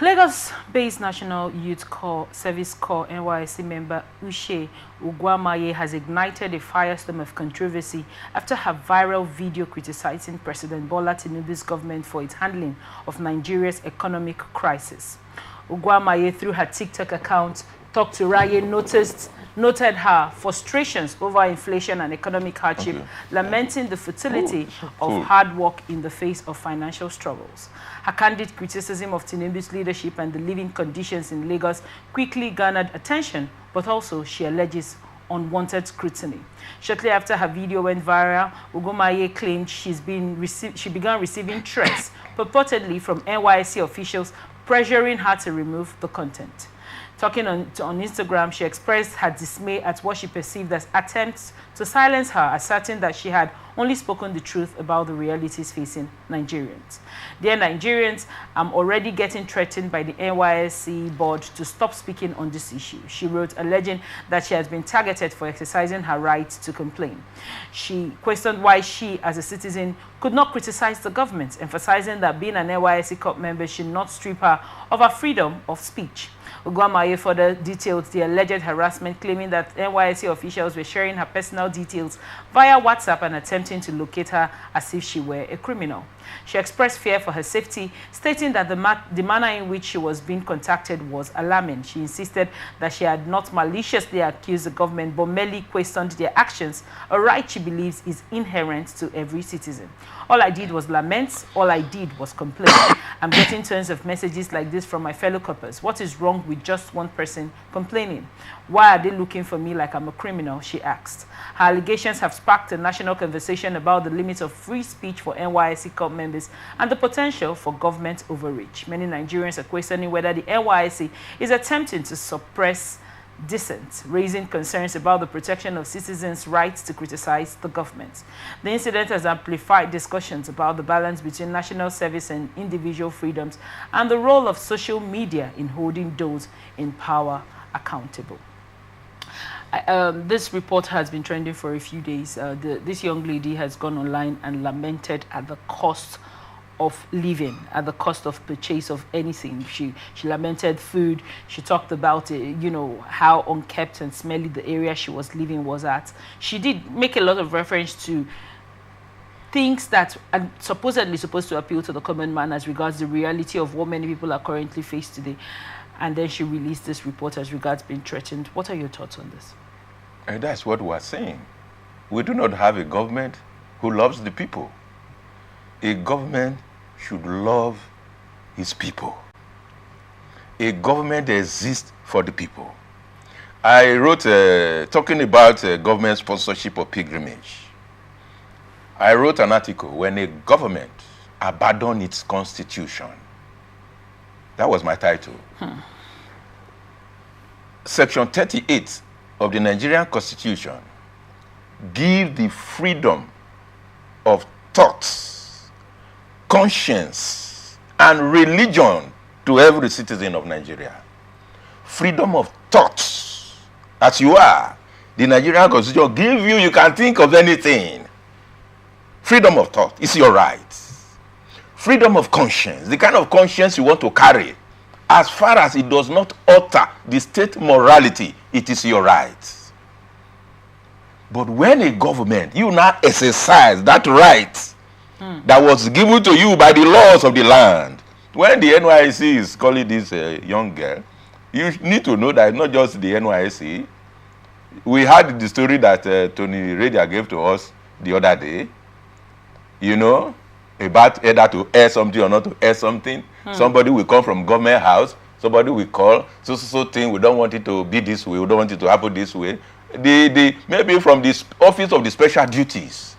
Lagos-based National Youth Service Corps NYSC member Ushie Uguamaye has ignited a firestorm of controversy after her viral video criticizing President Bola Tinubu's government for its handling of Nigeria's economic crisis. Uguamaye, through her TikTok account, Talk to Raye, noted her frustrations over inflation and economic hardship, lamenting the futility of hard work in the face of financial struggles. Her candid criticism of Tinubu's leadership and the living conditions in Lagos quickly garnered attention, but also, she alleges, unwanted scrutiny. Shortly after her video went viral, Uguamaye claimed she began receiving threats, purportedly from NYSC officials, pressuring her to remove the content. Talking on Instagram, she expressed her dismay at what she perceived as attempts to silence her, asserting that she had only spoken the truth about the realities facing Nigerians. Dear Nigerians, I'm already getting threatened by the NYSC board to stop speaking on this issue, she wrote, alleging that she has been targeted for exercising her right to complain. She questioned why she, as a citizen, could not criticize the government, emphasizing that being an NYSC Corps member should not strip her of her freedom of speech. Uguamaye further detailed the alleged harassment, claiming that NYSC officials were sharing her personal details via WhatsApp and attempting to locate her as if she were a criminal. She expressed fear for her safety, stating that the manner in which she was being contacted was alarming. She insisted that she had not maliciously accused the government, but merely questioned their actions, a right she believes is inherent to every citizen. All I did was lament. All I did was complain. I'm getting tons of messages like this from my fellow coppers. What is wrong with just one person complaining? Why are they looking for me like I'm a criminal? She asked. Her allegations have sparked a national conversation about the limits of free speech for NYSC Corps members and the potential for government overreach. Many Nigerians are questioning whether the NYSC is attempting to suppress dissent, raising concerns about the protection of citizens' rights to criticize the government. The incident has amplified discussions about the balance between national service and individual freedoms and the role of social media in holding those in power accountable. This report has been trending for a few days. This young lady has gone online and lamented at the cost of living, at the cost of purchase of anything. She lamented food. She talked about how unkept and smelly the area she was living was at. She did make a lot of reference to things that are supposedly supposed to appeal to the common man as regards the reality of what many people are currently faced today. And then she released this report as regards being threatened. What are your thoughts on this? And that's what we're saying. We do not have a government who loves the people. A government should love his people. A government exists for the people. I wrote, talking about government sponsorship of pilgrimage. I wrote an article, when a government abandons its constitution. That was my title. Section 38 of the Nigerian Constitution gives the freedom of thoughts, conscience, and religion to every citizen of Nigeria. Freedom of thoughts. As you are, the Nigerian Constitution gives you, you can think of anything. Freedom of thought is your right. Freedom of conscience, the kind of conscience you want to carry, as far as it does not alter the state morality, it is your right. But when a government, you now exercise that right that was given to you by the laws of the land. When the NYSC is calling this young girl, you need to know that it's not just the NYSC. We had the story that Tony Radia gave to us the other day, about either to air something or not to air something. Somebody will come from government house, somebody will call, so thing, we don't want it to be this way, we don't want it to happen this way. Maybe from the office of the special duties,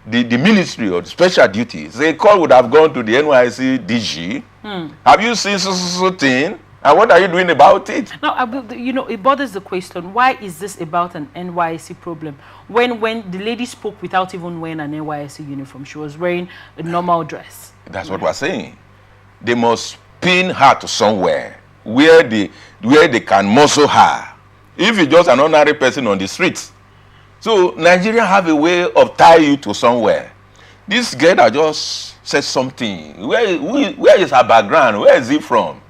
the ministry of the special duties, the call would have gone to the NYSC DG. Have you seen so thing? And what are you doing about it? No, it bothers the question, why is this about an NYSC problem? When the lady spoke without even wearing an NYSC uniform, she was wearing a normal dress. That's what we're saying. They must pin her to somewhere where they can muzzle her. If you're just an ordinary person on the streets. So Nigeria have a way of tying you to somewhere. This girl that just said something, where is her background? Where is he from?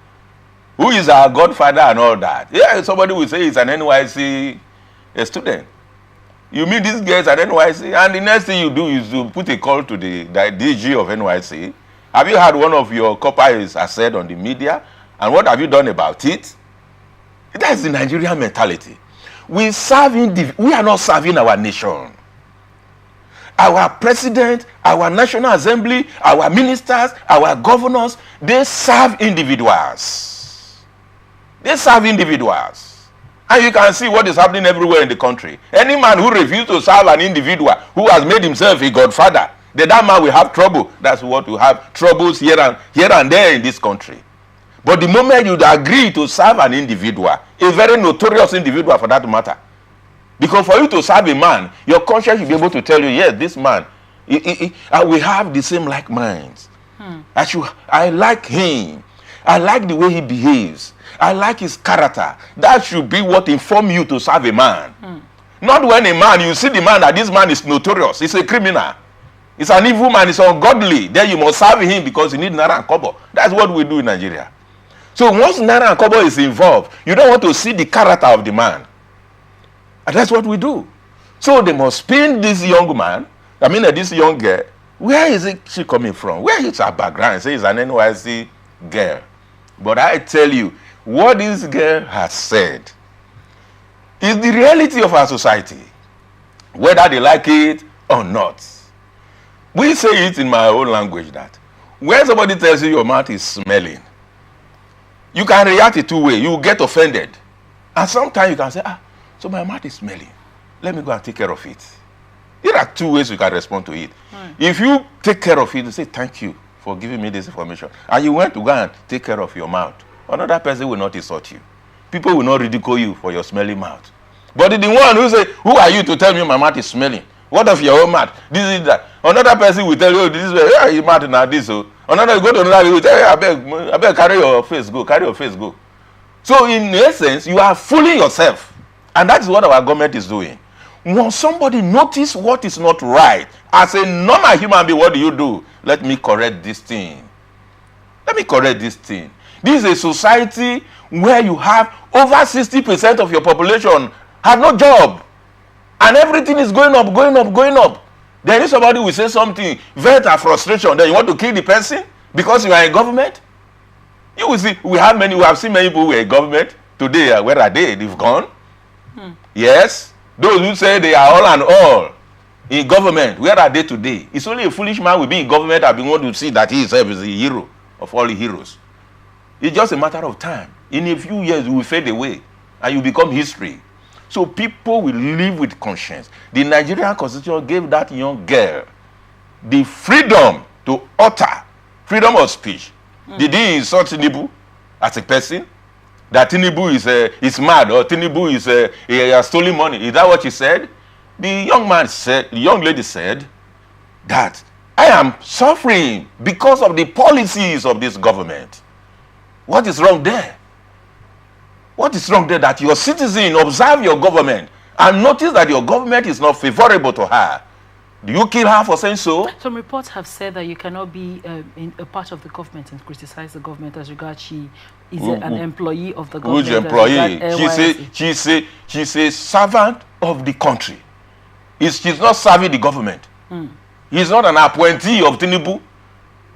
Who is her godfather and all that? Yeah, somebody will say he's an NYSC student. You mean this girl is an NYSC? And the next thing you do is to put a call to the DG of NYSC. Have you had one of your Corper said on the media? And what have you done about it? That's the Nigerian mentality. We are not serving our nation. Our president, our National Assembly, our ministers, our governors, they serve individuals. They serve individuals. And you can see what is happening everywhere in the country. Any man who refuses to serve an individual who has made himself a godfather, then that man will have trouble. That's what we have, troubles here and there in this country. But the moment you agree to serve an individual, a very notorious individual for that matter, because for you to serve a man, your conscience should be able to tell you, yes, this man, we have the same like minds. I like him. I like the way he behaves. I like his character. That should be what informs you to serve a man. Not when a man, you see the man that this man is notorious, he's a criminal. He's an evil man, he's ungodly. Then you must serve him because you need naira and kobo. That's what we do in Nigeria. So once naira and kobo is involved, you don't want to see the character of the man. And that's what we do. So they must pin this young man, this young girl. Where is she coming from? Where is her background? Say it's an NYSC girl. But I tell you, what this girl has said is the reality of our society, whether they like it or not. We say it in my own language that when somebody tells you your mouth is smelling, you can react in two ways. You get offended. And sometimes you can say, so my mouth is smelling. Let me go and take care of it. There are two ways you can respond to it. If you take care of it, you say, thank you for giving me this information. And you went to go and take care of your mouth. Another person will not insult you. People will not ridicule you for your smelly mouth. But the one who say, who are you to tell me my mouth is smelling? What of your own mouth? This is that. Another person will tell you, this is your mouth now this. So another go to another, will tell you, I beg, carry your face, go. So in essence, you are fooling yourself. And that is what our government is doing. When somebody notice what is not right, as a normal human being, what do? Let me correct this thing. This is a society where you have over 60% of your population have no job. And everything is going up. Then if somebody will say something, vent a frustration, then you want to kill the person because you are in government? You will see, we have seen many people who are in government. Today, where are they? They've gone. Yes. Those who say they are all and all in government, where are they today? It's only a foolish man will be in government that we want to see that he himself is a hero of all the heroes. It's just a matter of time. In a few years, you will fade away and you become history. So people will live with conscience. The Nigerian Constitution gave that young girl the freedom to utter, freedom of speech. Did he insult Tinubu as a person? That Tinubu is mad, or Tinubu he has stolen money. Is that what she said? The young lady said that I am suffering because of the policies of this government. What is wrong there? What is wrong there that your citizen observe your government and notice that your government is not favorable to her? Do you kill her for saying so? Some reports have said that you cannot be a part of the government and criticize the government as regards she is an employee of the government. Which employee? She's a servant of the country. She's not serving the government. He's not an appointee of Tinubu.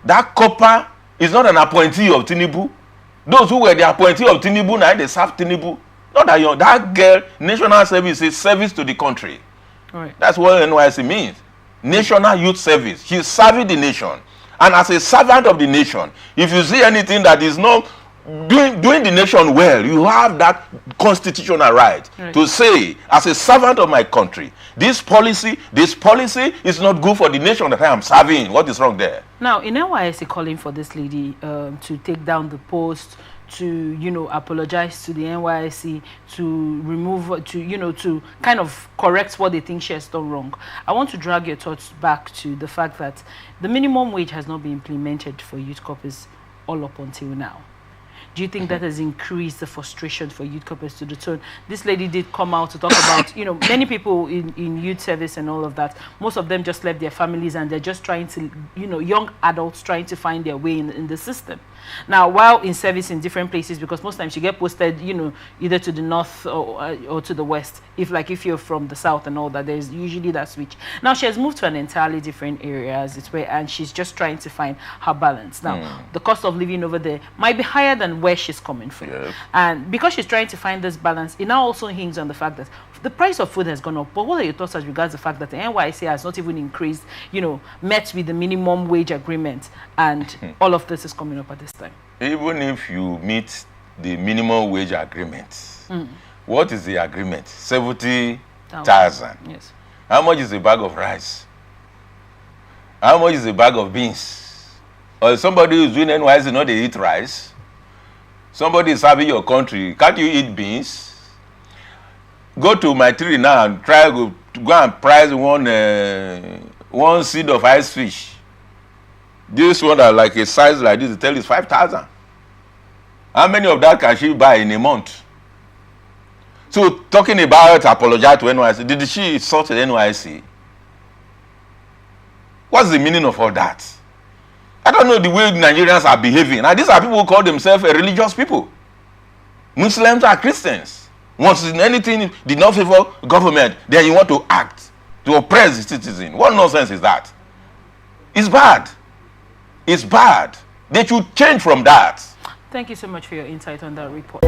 That Corper is not an appointee of Tinubu. Those who were the appointee of Tinubu, now they serve Tinubu. Not that that girl, national service is service to the country. Right. That's what NYSC means. National Youth Service. She's serving the nation. And as a servant of the nation, if you see anything that is not doing the nation well, you have that constitutional right to say, as a servant of my country, this policy is not good for the nation that I am serving. What is wrong there? Now, in NYSC calling for this lady to take down the post, to apologize to the NYSC, to remove, to kind of correct what they think she has done wrong. I want to drag your thoughts back to the fact that the minimum wage has not been implemented for youth corpers all up until now. do you think that has increased the frustration for youth corpers to the tone? This lady did come out to talk about, you know, many people in youth service and all of that, most of them just left their families and they're just trying to, you know, young adults trying to find their way in the system. Now, while in service in different places, because most times you get posted, you know, either to the north or to the west, if you're from the south and all that, there's usually that switch. Now, she has moved to an entirely different area, as it were, and she's just trying to find her balance. Now, the cost of living over there might be higher than where she's coming from. Yes. And because she's trying to find this balance, it now also hinges on the fact that the price of food has gone up. But what are your thoughts as regards the fact that the NYSC has not even increased, you know, met with the minimum wage agreement, and all of this is coming up at this time? Even if you meet the minimum wage agreement, what is the agreement? 70,000. Yes. How much is a bag of rice? How much is a bag of beans? Or somebody who's doing NYSC, not they eat rice. Somebody is serving your country. Can't you eat beans? Go to my tree now and try to go and price one seed of ice fish. This one that like a size like this, they tell you 5,000. How many of that can she buy in a month? So talking about apologize to NYSC, did she insult the NYSC? What's the meaning of all that? I don't know the way Nigerians are behaving. Now these are people who call themselves a religious people. Muslims are Christians. Once anything did not favor government, then you want to act to oppress the citizen. What nonsense is that? It's bad. It's bad. They should change from that. Thank you so much for your insight on that report.